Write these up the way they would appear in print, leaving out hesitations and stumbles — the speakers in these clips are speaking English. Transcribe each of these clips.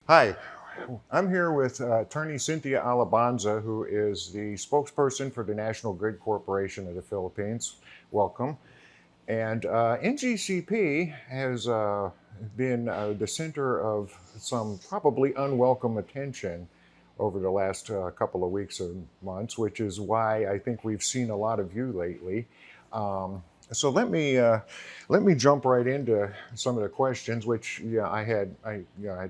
Hi, I'm here with attorney Cynthia Alabanza, who is the spokesperson for the National Grid Corporation of the Philippines. Welcome. And NGCP has been the center of some probably unwelcome attention over the last couple of weeks and months, which is why I think we've seen a lot of you lately. Um, so let me jump right into some of the questions, which I had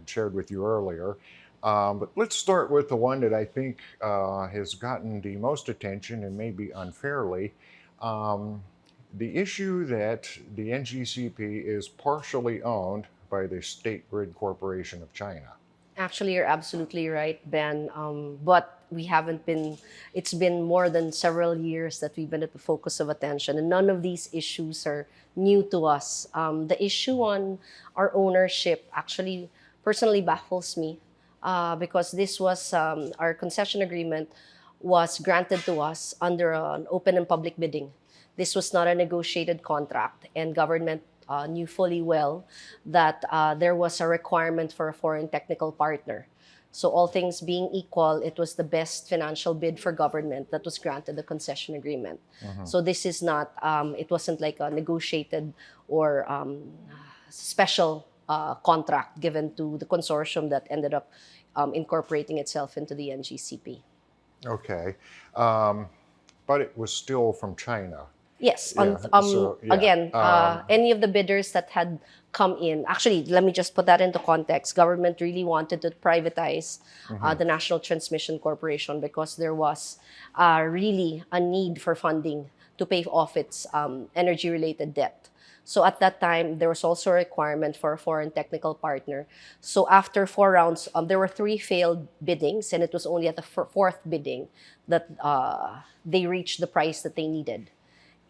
shared with you earlier. But let's start with the one that I think has gotten the most attention and maybe unfairly. Um, the issue that the NGCP is partially owned by the State Grid Corporation of China. Actually, you're absolutely right, Ben. But we haven't been, it's been more than several years that we've been at the focus of attention, and none of these issues are new to us. The issue on our ownership actually personally baffles me because this was our concession agreement was granted to us under an open and public bidding. This was not a negotiated contract, and government knew fully well that there was a requirement for a foreign technical partner. So all things being equal, it was the best financial bid for government that was granted the concession agreement. Mhm. So this is not, it wasn't like a negotiated or special contract given to the consortium that ended up incorporating itself into the NGCP. Okay. Um, but it was still from China. Yes. Yeah. So, yeah. Again, any of the bidders that had come in, actually, let me just put that into context. Government really wanted to privatize Mhm. the National Transmission Corporation because there was really a need for funding to pay off its energy-related debt. So at that time, there was also a requirement for a foreign technical partner. So after four rounds, there were three failed biddings, and it was only at the fourth bidding that they reached the price that they needed.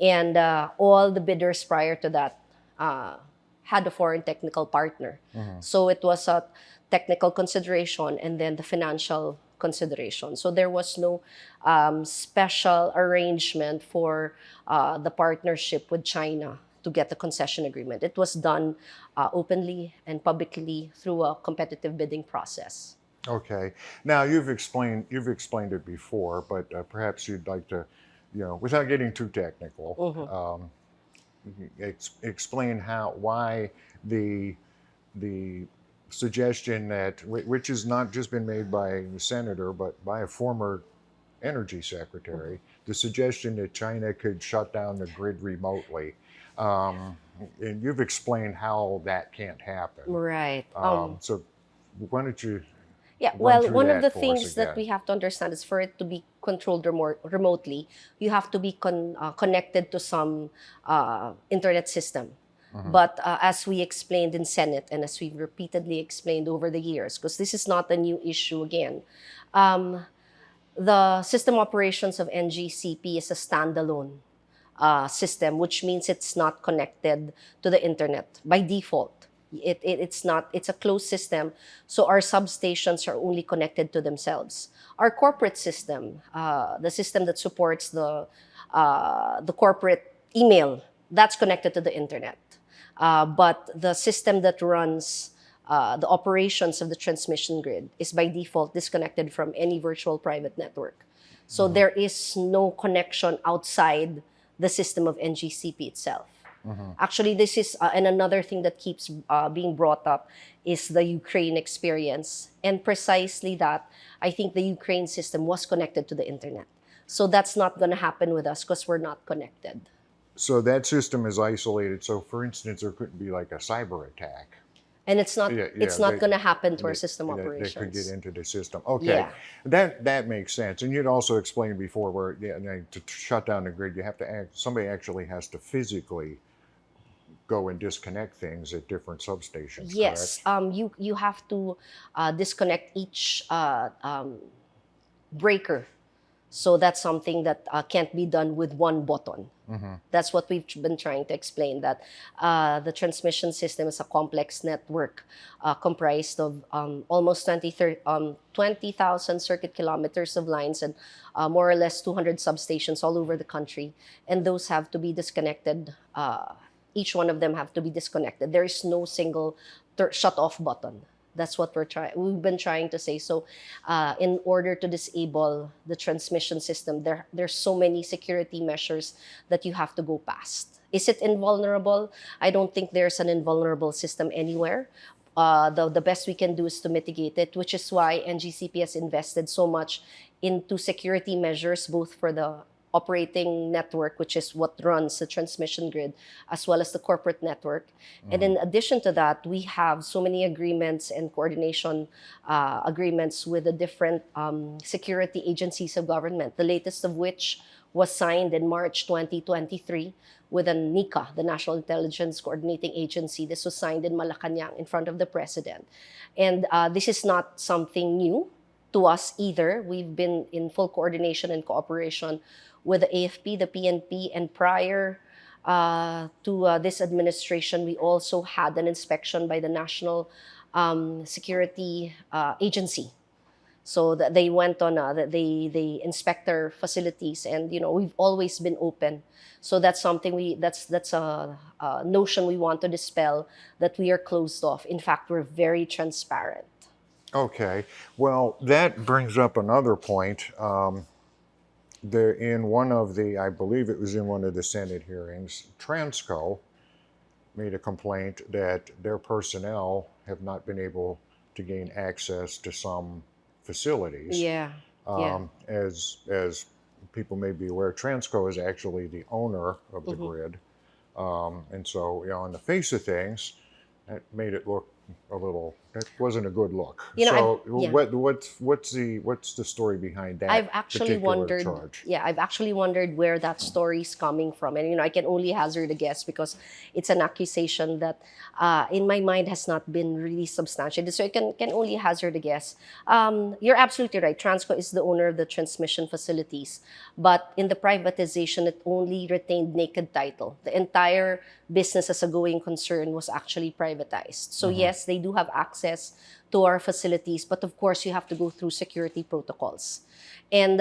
And all the bidders prior to that uh, had a foreign technical partner. Mhm. So it was a technical consideration and then the financial consideration. So there was no special arrangement for the partnership with China to get the concession agreement. It was done openly and publicly through a competitive bidding process. Okay. Now you've explained it before, but perhaps you'd like to, without getting too technical, Mhm. explain how why the the suggestion that which has not just been made by the senator but by a former energy secretary, the suggestion that China could shut down the grid remotely. Um, and you've explained how that can't happen. Right. So why don't you Yeah, run well, through one of that the for us things that again? we have to understand is for it to be controlled remotely, you have to be connected to some internet system. Hmm. But as we explained in Senate and as we've repeatedly explained over the years, because this is not a new issue again, um, the system operations of NGCP is a standalone system, which means it's not connected to the internet by default. It's not, it's a closed system. So our substations are only connected to themselves. Our corporate system, the system that supports the corporate email, that's connected to the internet. But the system that runs the operations of the transmission grid is by default disconnected from any virtual private network. So Hmm. there is no connection outside the system of NGCP itself. Hmm. Actually, this is, and another thing that keeps being brought up is the Ukraine experience. And precisely that, I think the Ukraine system was connected to the internet. So that's not going to happen with us because we're not connected. So that system is isolated. So, for instance, there couldn't be like a cyber attack. And Yeah, it's yeah, not going to happen to our system they could get operations. into the system. Okay, Yeah. that makes sense. And you'd also explained before where to shut down the grid, you have to somebody actually has to physically go and disconnect things at different substations. Yes. Correct. You have to disconnect each breaker. So that's something that can't be done with one button. Hmm. That's what we've been trying to explain, that the transmission system is a complex network comprised of almost 20,000 circuit kilometers of lines and more or less 200 substations all over the country. And those have to be disconnected. Each one of them have to be disconnected. There is no single shut off button. That's what we've been trying to say. So, in order to disable the transmission system, there's so many security measures that you have to go past. Is it invulnerable? I don't think there's an invulnerable system anywhere. The best we can do is to mitigate it, which is why NGCP has invested so much into security measures, both for the operating network, which is what runs the transmission grid, as well as the corporate network. And in addition to that, we have so many agreements and coordination agreements with the different security agencies of government, the latest of which was signed in March 2023 with a NICA, the National Intelligence Coordinating Agency. This was signed in Malacanang in front of the President. And this is not something new to us either. We've been in full coordination and cooperation with the AFP, the PNP, and prior to this administration, we also had an inspection by the National Security Agency. So that they went on, they inspect our facilities, and we've always been open. So that's something that's a notion we want to dispel, that we are closed off. In fact, we're very transparent. Okay. Well, that brings up another point. There, in one of the, I believe it was in one of the Senate hearings, Transco made a complaint that their personnel have not been able to gain access to some facilities. Yeah. Yeah. As people may be aware, Transco is actually the owner of the grid, and so on the face of things, that made it look a little. It wasn't a good look. So yeah. what's the story behind that? I've actually particular wondered. charge? Yeah, I've actually wondered where that story's coming from, and I can only hazard a guess because it's an accusation that, in my mind, has not been really substantiated. So I can only hazard a guess. You're absolutely right. Transco is the owner of the transmission facilities, but in the privatization, it only retained naked title. The entire business as a going concern was actually privatized. So yes, they do have access to our facilities, but of course you have to go through security protocols. And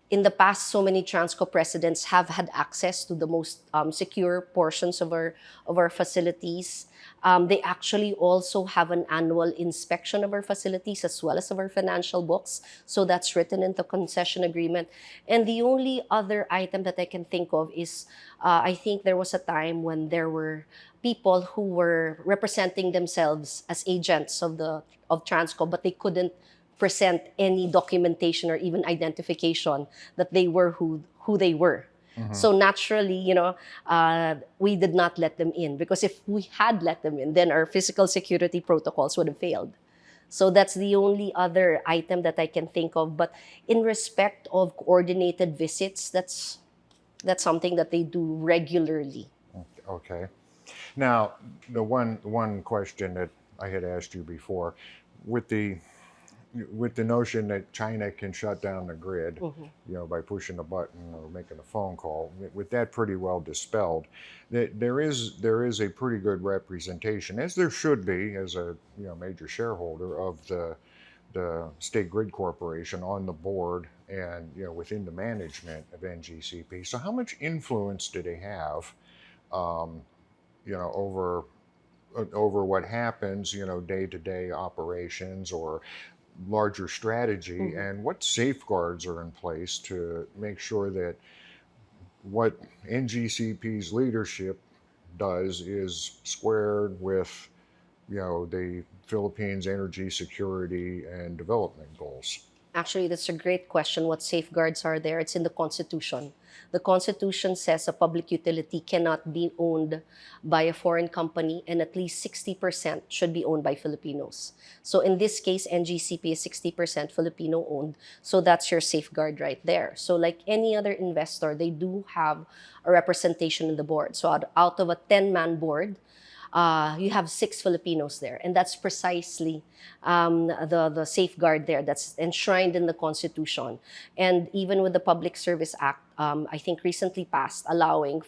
in the past, so many Transco presidents have had access to the most secure portions of our facilities. They actually also have an annual inspection of our facilities as well as of our financial books. So that's written into concession agreement. And the only other item that I can think of is, I think there was a time when there were people who were representing themselves as agents of Transco, but they couldn't present any documentation or even identification that they were who they were. So naturally, we did not let them in, because if we had let them in, then our physical security protocols would have failed. So that's the only other item that I can think of. But in respect of coordinated visits, that's something that they do regularly. Okay. Now, the one question that I had asked you before, with the notion that China can shut down the grid, by pushing a button or making a phone call, with that pretty well dispelled, there is a pretty good representation, as there should be, as a major shareholder of the State Grid Corporation on the board and within the management of NGCP. So how much influence do they have, over what happens, day-to-day operations or larger strategy, and what safeguards are in place to make sure that what NGCP's leadership does is squared with, the Philippines' energy security and development goals? Actually, that's a great question. What safeguards are there? It's in the Constitution. The Constitution says a public utility cannot be owned by a foreign company, and at least 60% should be owned by Filipinos. So in this case, NGCP is 60% Filipino owned. So that's your safeguard right there. So like any other investor, they do have a representation in the board. So out of a 10-man board, you have 6 Filipinos there. And that's precisely the safeguard there that's enshrined in the Constitution. And even with the Public Service Act, I think recently passed, allowing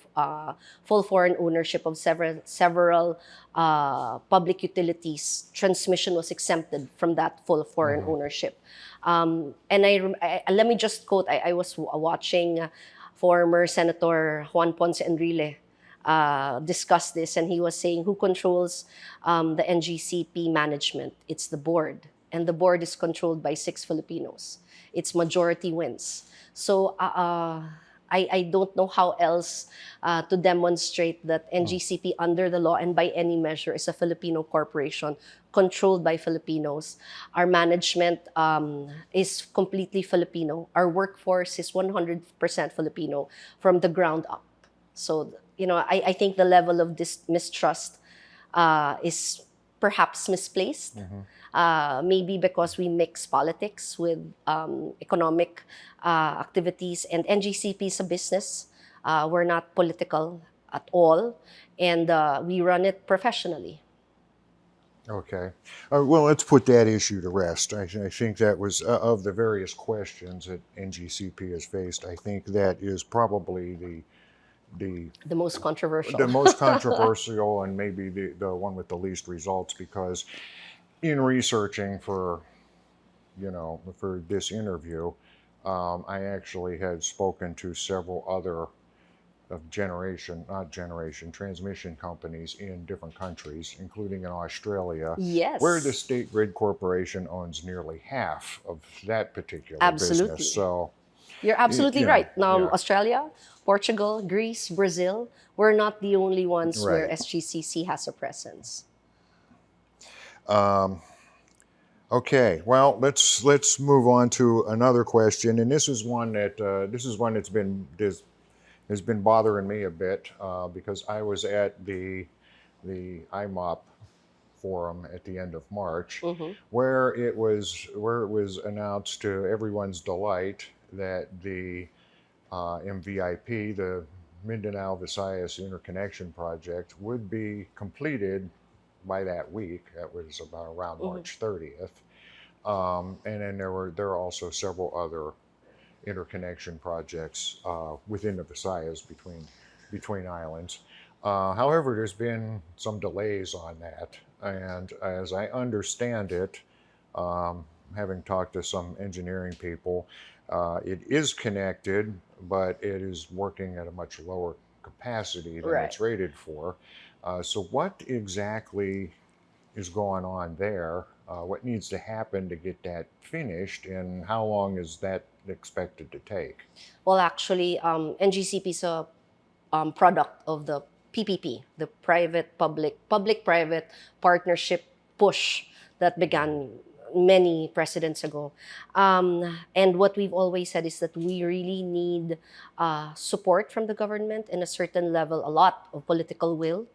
full foreign ownership of several public utilities, transmission was exempted from that full foreign ownership. And let me just quote, I was watching former Senator Juan Ponce Enrile discussed this, and he was saying, who controls the NGCP management? It's the board, and the board is controlled by 6 Filipinos. It's majority wins. So I don't know how else to demonstrate that NGCP under the law and by any measure is a Filipino corporation controlled by Filipinos. Our management is completely Filipino. Our workforce is 100% Filipino from the ground up. So, I think the level of this mistrust is perhaps misplaced. Maybe because we mix politics with economic activities, and NGCP is a business. We're not political at all, and we run it professionally. Okay. Well, let's put that issue to rest. I think that was, of the various questions that NGCP has faced, I think that is probably The most controversial. the most controversial and maybe the one with the least results, because in researching for this interview, I actually had spoken to several other transmission companies in different countries, including in Australia, Yes. where the State Grid Corporation owns nearly half of that particular Absolutely. business. So You're absolutely yeah, right. Now, yeah. Australia, Portugal, Greece, Brazil, we're not the only ones where Right. SGCC has a presence. Okay, well, let's move on to another question, and this is one that's has been bothering me a bit, because I was at the IMOP forum at the end of March, where it was announced to everyone's delight that the MVIP, the Mindanao Visayas Interconnection Project, would be completed by that week. That was about around March 30th. And then there are also several other interconnection projects within the Visayas between islands. However, there's been some delays on that, and as I understand it, having talked to some engineering people, it is connected, but it is working at a much lower capacity than it's rated for. So what exactly is going on there? What needs to happen to get that finished, and how long is that expected to take? Well, actually, NGCP is a product of the PPP, the public-private partnership push that began many presidents ago. And what we've always said is that we really need support from the government and a certain level, a lot of political will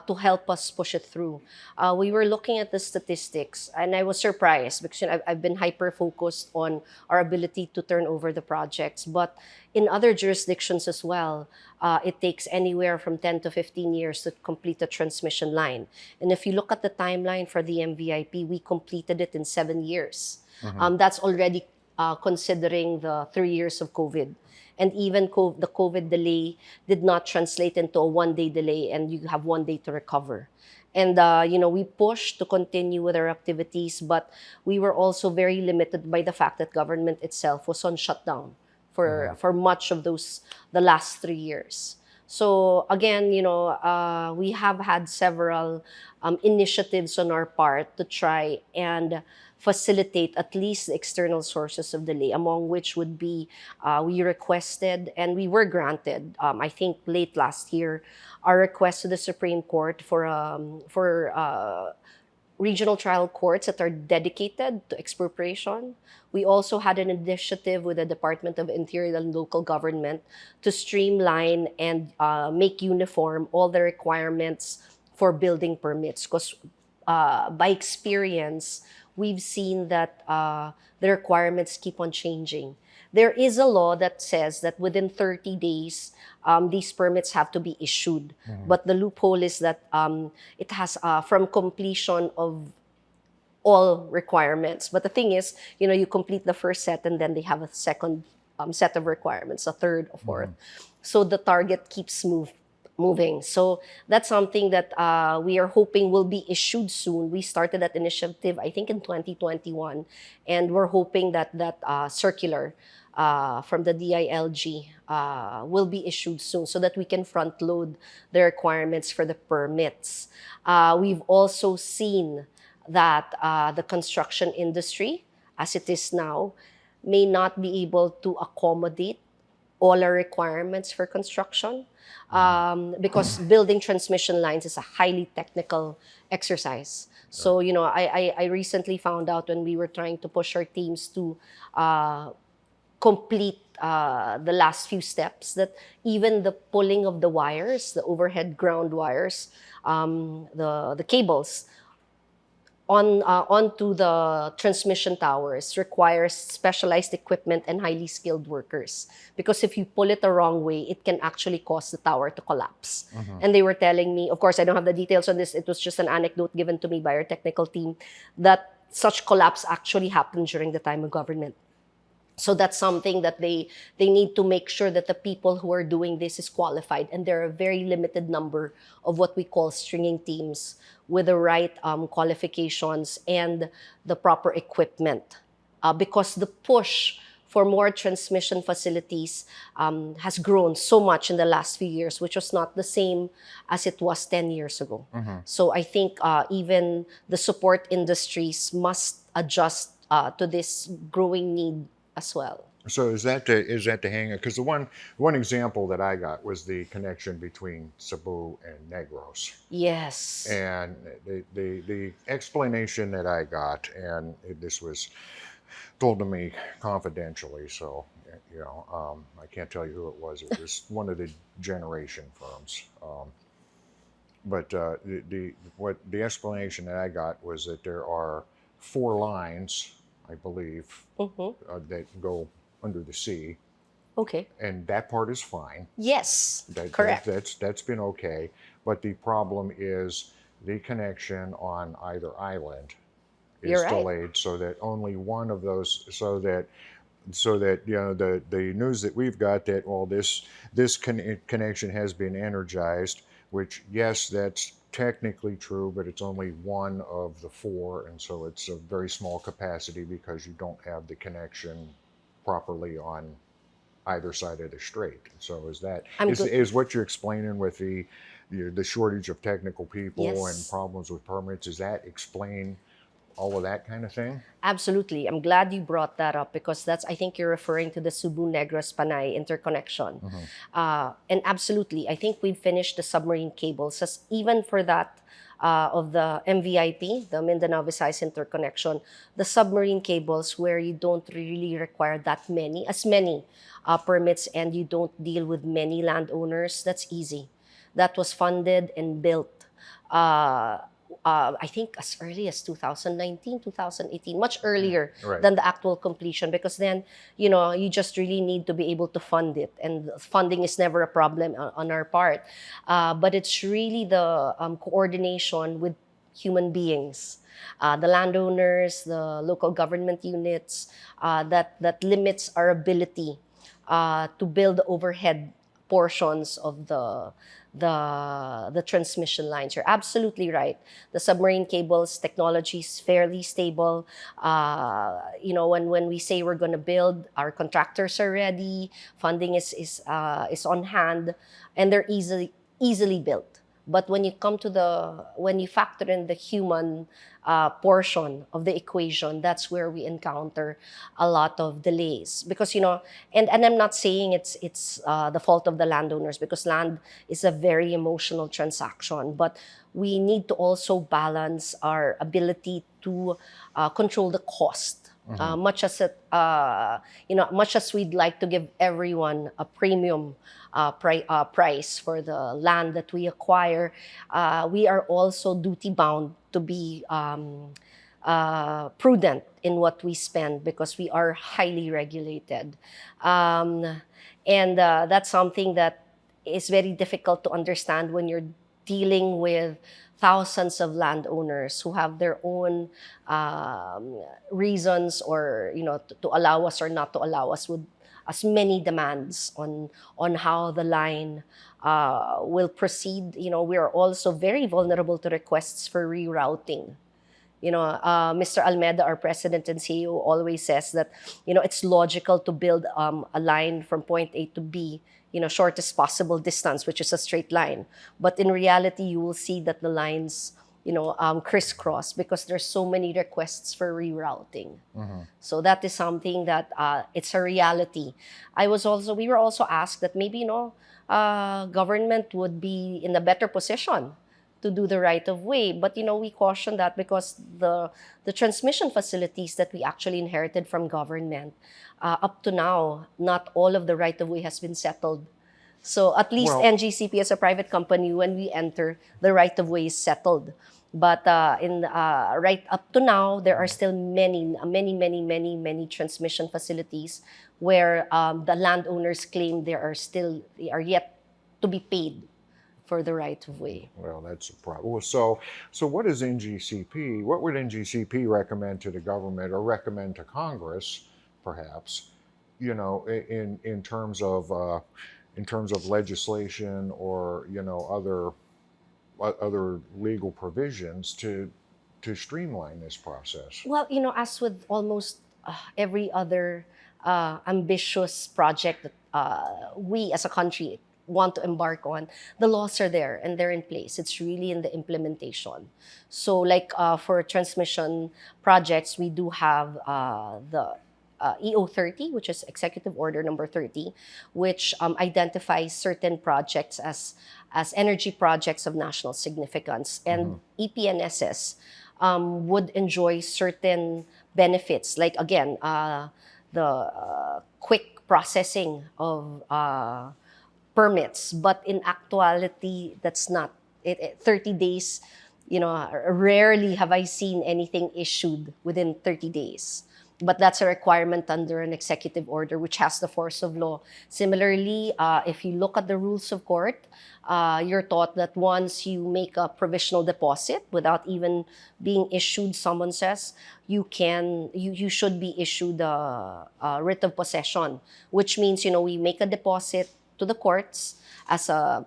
to help us push it through. We were looking at the statistics, and I was surprised because I've been hyper-focused on our ability to turn over the projects. But in other jurisdictions as well, it takes anywhere from 10 to 15 years to complete a transmission line. And if you look at the timeline for the MVIP, we completed it in 7 years. That's already considering the 3 years of COVID. And even the COVID delay did not translate into a 1-day delay, and you have 1 day to recover. And, we pushed to continue with our activities, but we were also very limited by the fact that government itself was on shutdown for much of the last 3 years. So again, we have had several initiatives on our part to try and facilitate at least the external sources of delay, among which would be we requested and we were granted, I think late last year, our request to the Supreme Court for regional trial courts that are dedicated to expropriation. We also had an initiative with the Department of Interior and Local Government to streamline and make uniform all the requirements for building permits. Because by experience, we've seen that the requirements keep on changing. There is a law that says that within 30 days, these permits have to be issued. But the loophole is that it has from completion of all requirements. But the thing is, you complete the first set and then they have a second set of requirements, a third, a fourth. So the target keeps moving. So that's something that we are hoping will be issued soon. We started that initiative, I think, in 2021, and we're hoping that that circular from the DILG will be issued soon so that we can front load the requirements for the permits. We've also seen that the construction industry, as it is now, may not be able to accommodate all our requirements for construction because building transmission lines is a highly technical exercise. So, I recently found out when we were trying to push our teams to complete the last few steps that even the pulling of the wires, the overhead ground wires, the cables, onto the transmission towers requires specialized equipment and highly skilled workers. Because if you pull it the wrong way, it can actually cause the tower to collapse. And they were telling me, of course, I don't have the details on this, it was just an anecdote given to me by our technical team, that such collapse actually happened during the time of government. So that's something that they need to make sure that the people who are doing this is qualified. And there are a very limited number of what we call stringing teams with the right qualifications and the proper equipment. Because the push for more transmission facilities has grown so much in the last few years, which was not the same as it was 10 years ago. So I think even the support industries must adjust to this growing need as well. So is that the hang? Because the one example that I got was the connection between Cebu and Negros, Yes. and the explanation that I got, and this was told to me confidentially, so I can't tell you who it was. It was one of the generation firms. But the explanation that I got was that there are 4 lines, I believe, that go under the sea, Okay. and that part is fine. Yes. That, Correct. that's been okay. But the problem is the connection on either island is You're right. delayed, so that only one of those, so that the news that we've got that this connection has been energized, which, yes, that's technically true, but it's only one of the 4, and so it's a very small capacity because you don't have the connection properly on either side of the strait. So is what you're explaining with the shortage of technical people and Yes. problems with permits? Does that explain all of that kind of thing? Absolutely. I'm glad you brought that up because I think you're referring to the Cebu Negros Panay interconnection. And absolutely, I think we've finished the submarine cables, as even for that of the MVIP, the Mindanao Visayas interconnection, the submarine cables where you don't really require as many permits, and you don't deal with many landowners, that's easy. That was funded and built I think as early as 2019, 2018, much earlier Right. than the actual completion, because then, you just really need to be able to fund it. And funding is never a problem on our part. But it's really the coordination with human beings, the landowners, the local government units, that limits our ability to build overhead portions of the transmission lines. You're absolutely right. The submarine cables technology is fairly stable. When we say we're going to build, our contractors are ready. Funding is on hand, and they're easily built. But when you factor in the human portion of the equation, that's where we encounter a lot of delays. Because and I'm not saying it's the fault of the landowners, because land is a very emotional transaction. But we need to also balance our ability to control the cost. Much as we'd like to give everyone a premium price for the land that we acquire, we are also duty bound to be prudent in what we spend, because we are highly regulated. And that's something that is very difficult to understand when you're dealing with thousands of landowners who have their own reasons, or to allow us or not to allow us, with as many demands on how the line will proceed. We are also very vulnerable to requests for rerouting. Mr. Almeda, our president and CEO, always says that, it's logical to build a line from point A to B, shortest possible distance, which is a straight line. But in reality, you will see that the lines, crisscross because there's so many requests for rerouting. So that is something that it's a reality. We were also asked that maybe, government would be in a better position to do the right of way. But, we caution that because the transmission facilities that we actually inherited from government, up to now, not all of the right of way has been settled. So at least Well, NGCP as a private company, when we enter, the right of way is settled. But right up to now, there are still many transmission facilities where the landowners claim they are yet to be paid for the right of way. well, that's a problem. Well, so what is NGCP? What would NGCP recommend to the government or recommend to Congress, perhaps, in terms of legislation or other legal provisions to streamline this process? Well, as with almost every other ambitious project that we as a country want to embark on, the laws are there and they're in place. It's really in the implementation. So, like for transmission projects, we do have the EO 30, which is Executive Order number 30, which identifies certain projects as energy projects of national significance. And EPNSS would enjoy certain benefits, like again, the quick processing of permits. But in actuality, that's not. 30 days, rarely have I seen anything issued within 30 days. But that's a requirement under an executive order, which has the force of law. Similarly, if you look at the rules of court, you're taught that once you make a provisional deposit without even being issued summonses, you should be issued a writ of possession, which means, we make a deposit to the courts as a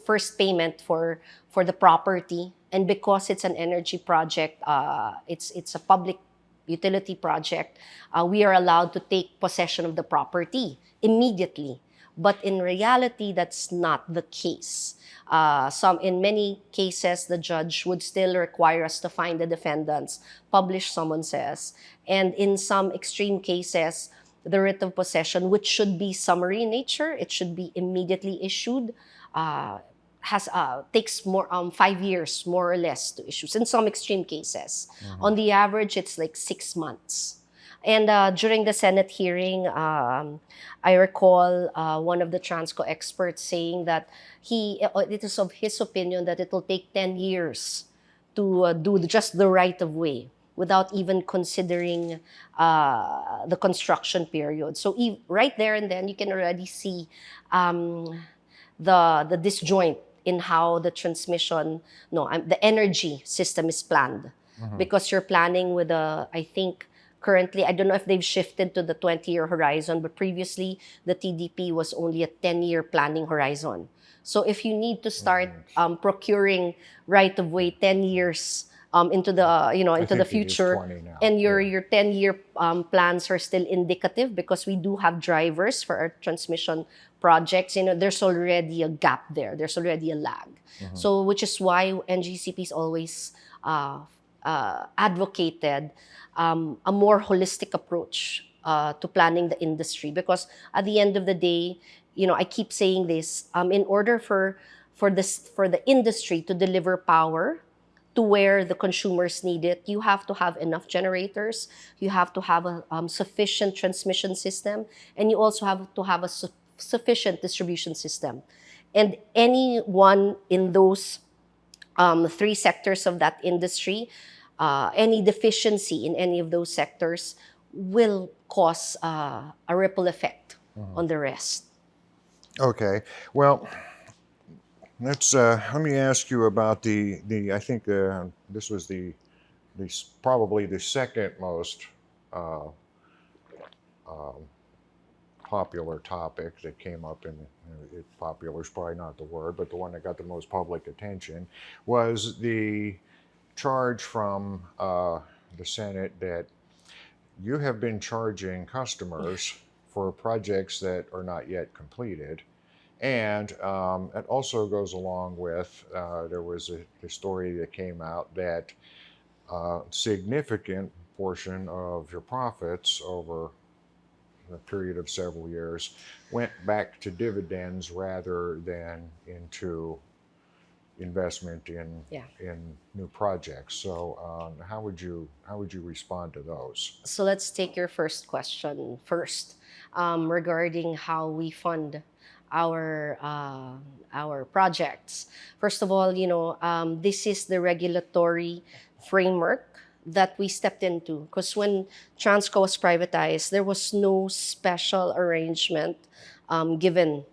first payment for the property. And because it's an energy project, it's a public utility project, we are allowed to take possession of the property immediately. But in reality, that's not the case. In many cases, the judge would still require us to find the defendants, publish summonses, and in some extreme cases, the writ of possession, which should be summary in nature, it should be immediately issued, takes 5 years more or less to issue in some extreme cases. On the average, it's like 6 months. And during the Senate hearing, I recall one of the Transco experts saying that it is of his opinion that it will take 10 years to do just the right of way without even considering the construction period. So right there and then, you can already see the disjoint in how the the energy system is planned. Because you're planning with I think currently, I don't know if they've shifted to the 20-year horizon, but previously the TDP was only a 10-year planning horizon. So if you need to start procuring right of way 10 years into the future, 20 now. and your 10-year plans are still indicative because we do have drivers for our transmission projects, there's already a gap there. There's already a lag. So, which is why NGCP's always advocated a more holistic approach to planning the industry. Because at the end of the day, I keep saying this, in order for the industry to deliver power to where the consumers need it, you have to have enough generators, you have to have a sufficient transmission system, and you also have to have a sufficient distribution system. And anyone in those 3 sectors of that industry, any deficiency in any of those sectors will cause a ripple effect on the rest. Okay. Well, let me ask you about the I think this was probably the second most popular topic that came up popular is probably not the word, but the one that got the most public attention was the charge from the Senate that you have been charging customers for projects that are not yet completed. And it also goes along with there was a story that came out that a significant portion of your profits over a period of several years went back to dividends rather than into investment Yeah. in new projects. So how would you respond to those? So let's take your first question first, regarding how we fund our our projects. First of all, this is the regulatory framework that we stepped into, because when Transco was privatized, there was no special arrangement given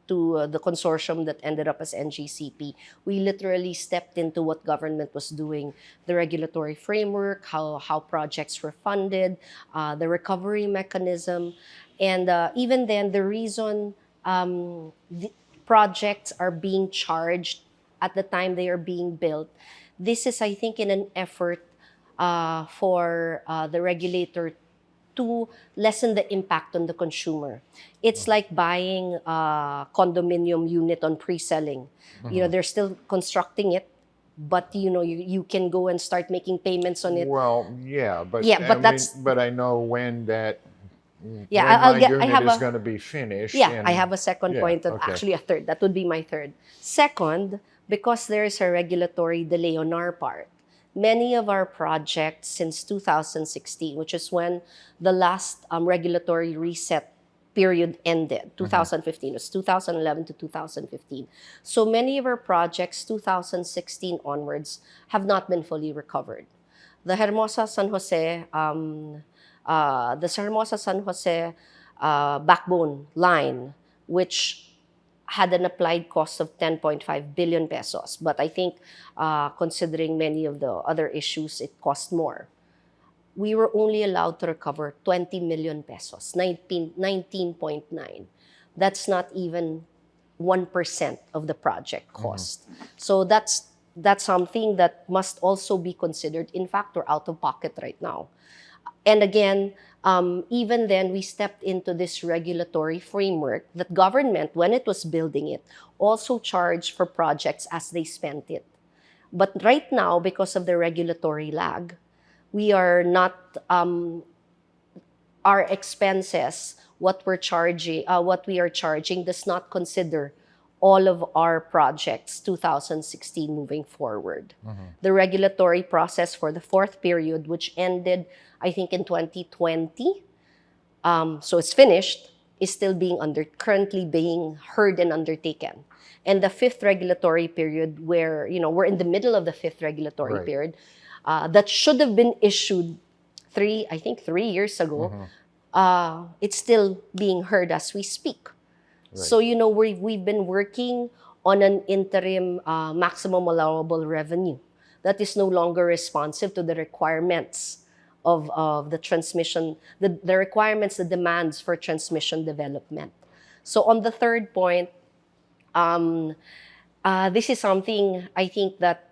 to the consortium that ended up as NGCP. We literally stepped into what government was doing, the regulatory framework, how projects were funded, the recovery mechanism. And even then, the reason the projects are being charged at the time they are being built, this is, I think, in an effort for the regulator to lessen the impact on the consumer. It's like buying a condominium unit on pre-selling. They're still constructing it, but you can go and start making payments on it. Well, yeah, but Yeah, I but mean, that's but I know when that yeah. when my I unit have is a going to be finished, yeah. I and have a second yeah, point, and okay, actually a third. That would be my third. Second, because there is a regulatory delay on our part, many of our projects since 2016, which is when the last regulatory reset period ended, 2015, it was 2011 to 2015. So many of our projects, 2016 onwards, have not been fully recovered. The Hermosa San Jose, backbone line, which had an applied cost of 10.5 billion pesos. But I think, considering many of the other issues, it cost more. We were only allowed to recover 20 million pesos, 19.9. That's not even 1% of the project cost. So that's something that must also be considered. In fact, we're out of pocket right now. And again, even then, we stepped into this regulatory framework that government, when it was building it, also charged for projects as they spent it. But right now, because of the regulatory lag, we are not, our expenses, what we are charging does not consider all of our projects 2016 moving forward. The regulatory process for the fourth period, which ended, I think, in 2020, so it's finished, is still currently being heard and undertaken. And the fifth regulatory period, where we're in the middle of the fifth regulatory right. period, that should have been issued 3 years ago, it's still being heard as we speak. So, we've been working on an interim maximum allowable revenue that is no longer responsive to the requirements of the transmission, the requirements, the demands for transmission development. So on the third point, this is something I think that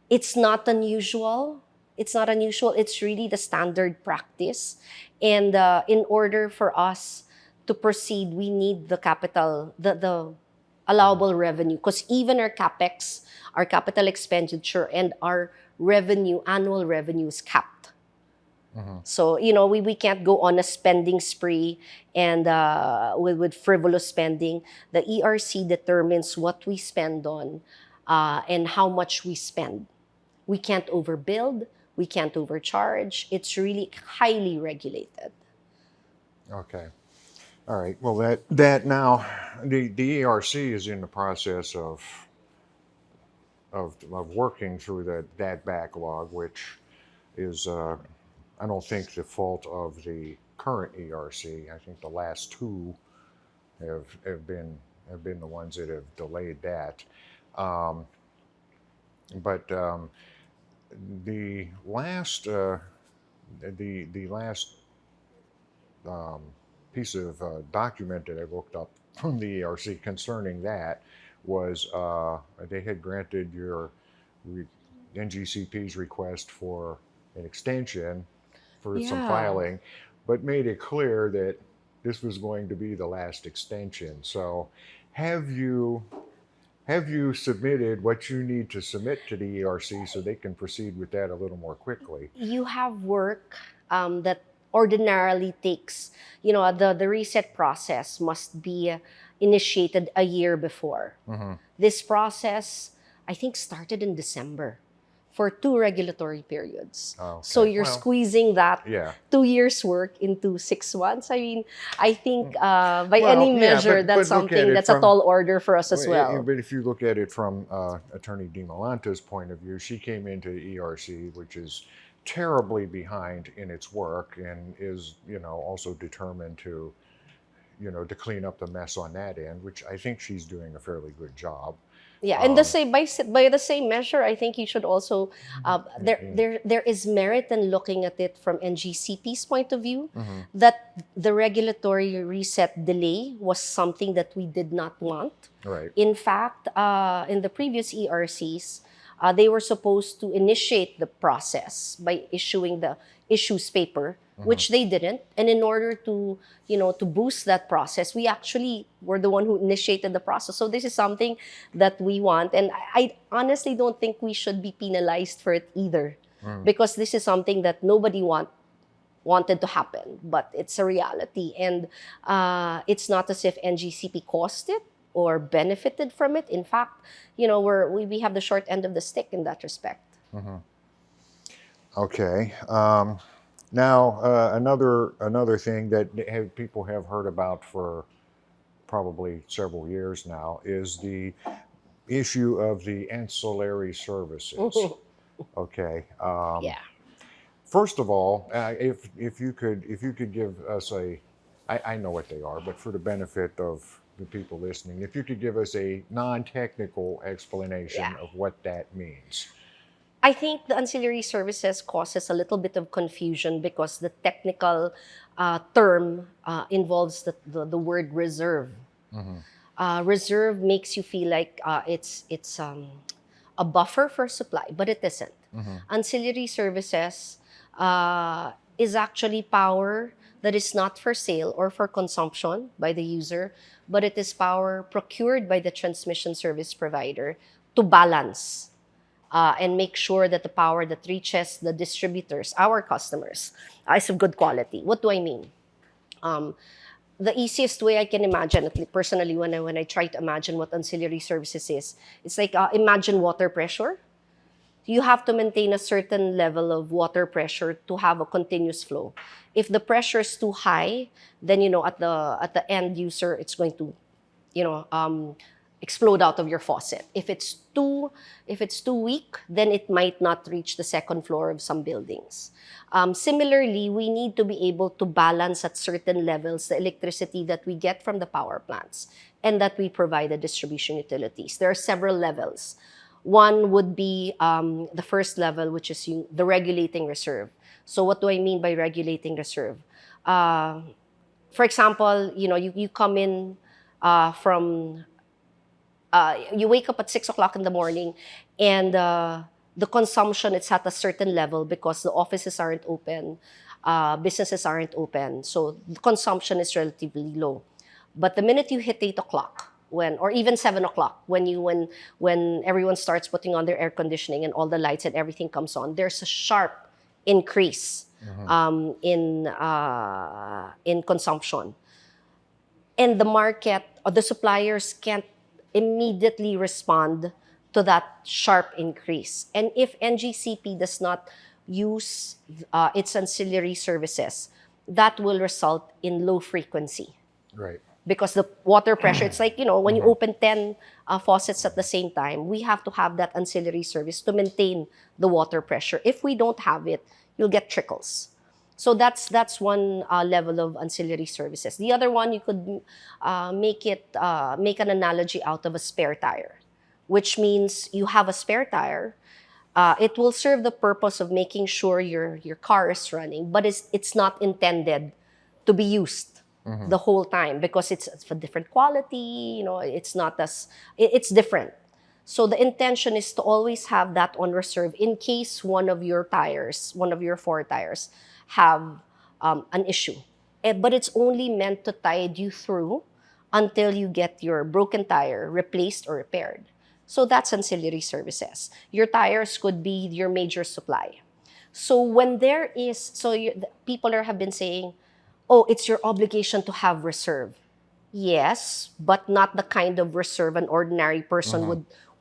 it's not unusual. It's not unusual. It's really the standard practice. And in order for us to proceed, we need the capital, the allowable revenue. Because even our CapEx, our capital expenditure, and our revenue, annual revenue is capped. So, we can't go on a spending spree and with frivolous spending. The ERC determines what we spend on and how much we spend. We can't overbuild. We can't overcharge. It's really highly regulated. Okay. All right. Well, that now the ERC is in the process of working through that backlog, which is I don't think the fault of the current ERC. I think the last two have been the ones that have delayed that. Um, but the last the last um, piece of document that I looked up from the ERC concerning that was they had granted your NGCP's request for an extension for some Yeah. filing, but made it clear that this was going to be the last extension. So, have you have you submitted what you need to submit to the ERC so they can proceed with that a little more quickly? You have work that ordinarily takes, the reset process must be initiated a year before. Mm-hmm. This process, I think, started in December for 2 regulatory periods. So Okay. you're Well, squeezing that yeah. 2 years' work into 6 months. I mean, I think by any Well, yeah, measure, that's look at something it that's a from. tall order for us as Well, well. but if you look at it from Attorney DiMolanta's point of view, she came into the ERC, which is terribly behind in its work, and is also determined to to clean up the mess on that end, which I think she's doing a fairly good job. Yeah, and Um, by the same measure, I think you should also there is merit in looking at it from NGCP's point of view, mm-hmm. that the regulatory reset delay was something that we did not want. Right. In fact, in the previous ERCs, they were supposed to initiate the process by issuing the issues paper, Mm-hmm. which they didn't. And in order to, to boost that process, we actually were the one who initiated the process. So this is something that we want. And I honestly don't think we should be penalized for it either, because this is something that nobody wanted to happen, but it's a reality. And it's not as if NGCP caused it or benefited from it. In fact, we have the short end of the stick in that respect. Mm-hmm. Okay. Now, another thing that people have heard about for probably several years now is the issue of the ancillary services. Okay. Yeah. First of all, if you could give us I know what they are, but for the benefit of the people listening, if you could give us a non-technical explanation Yeah. of what that means. I think the ancillary services causes a little bit of confusion because the technical term involves the word reserve. Mm-hmm. Reserve makes you feel like it's a buffer for supply, but it isn't. Mm-hmm. Ancillary services is actually power that is not for sale or for consumption by the user, but it is power procured by the transmission service provider to balance and make sure that the power that reaches the distributors, our customers, is of good quality. What do I mean? The easiest way I can imagine, at least personally, when I try to imagine what ancillary services is, it's like imagine water pressure. You have to maintain a certain level of water pressure to have a continuous flow. If the pressure is too high, then at the end user, it's going to, explode out of your faucet. If it's too weak, then it might not reach the second floor of some buildings. Similarly, we need to be able to balance at certain levels the electricity that we get from the power plants and that we provide the distribution utilities. There are several levels. One would be the first level, which is the regulating reserve. So what do I mean by regulating reserve? For example, you come in from you wake up at 6 o'clock in the morning, and the consumption it's at a certain level because the offices aren't open, businesses aren't open, so the consumption is relatively low. But the minute you hit 8 o'clock, or even 7 o'clock, when everyone starts putting on their air conditioning and all the lights and everything comes on, there's a sharp increase in consumption, and the market or the suppliers can't immediately respond to that sharp increase. And if NGCP does not use its ancillary services, that will result in low frequency. Right. Because the water pressure, it's like, when you open 10 faucets at the same time, we have to have that ancillary service to maintain the water pressure. If we don't have it, you'll get trickles. So that's one level of ancillary services. The other one, you could make an analogy out of a spare tire, which means you have a spare tire. It will serve the purpose of making sure your car is running, but it's not intended to be used the whole time because it's a different quality. It's not it's different. So the intention is to always have that on reserve in case one of your tires, one of your four tires, have an issue. But it's only meant to tide you through until you get your broken tire replaced or repaired. So that's ancillary services. Your tires could be your major supply. So when there is, people have been saying, oh, it's your obligation to have reserve. Yes, but not the kind of reserve an ordinary person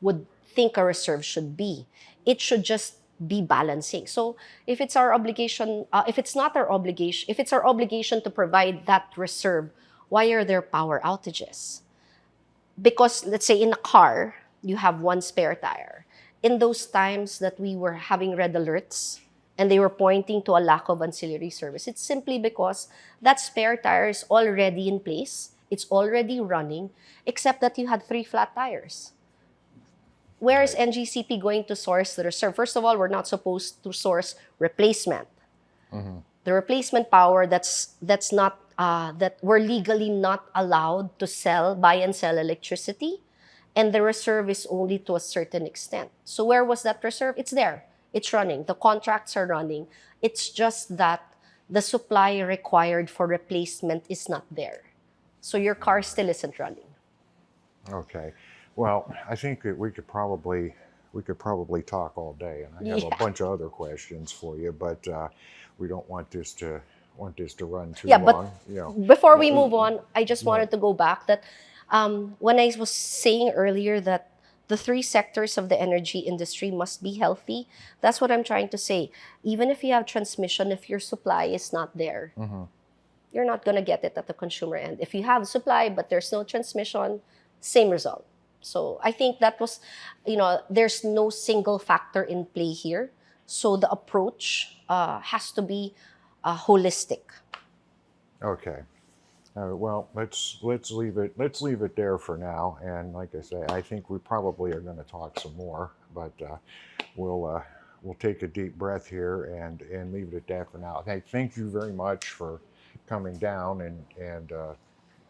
would think a reserve should be. It should just be balancing. So if it's our obligation, if it's not our obligation, if it's our obligation to provide that reserve, why are there power outages? Because let's say in a car, you have one spare tire. In those times that we were having red alerts and they were pointing to a lack of ancillary service, it's simply because that spare tire is already in place, it's already running, except that you had three flat tires. Where is Right. NGCP going to source the reserve? First of all, we're not supposed to source replacement. The replacement power that's not that we're legally not allowed to buy and sell electricity, and the reserve is only to a certain extent. So where was that reserve? It's there. It's running. The contracts are running. It's just that the supply required for replacement is not there. So your car still isn't running. Okay. Well, I think that we could probably talk all day, and I have a Yeah. bunch of other questions for you, but we don't want this to run too Yeah, but long. You know, before we L- move on, I just right. wanted to go back that when I was saying earlier that the three sectors of the energy industry must be healthy, that's what I'm trying to say. Even if you have transmission, if your supply is not there, you're not going to get it at the consumer end. If you have supply but there's no transmission, same result. So I think that was, there's no single factor in play here. So the approach has to be holistic. Okay. Well, let's leave it there for now. And like I say, I think we probably are going to talk some more, but we'll we'll take a deep breath here and leave it at that for now. Hey, thank you very much for coming down and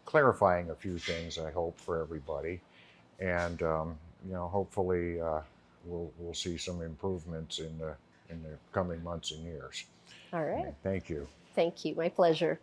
clarifying a few things. I hope for everybody, and hopefully we'll see some improvements in the coming months and years. All I right. mean, thank you. Thank you. My pleasure.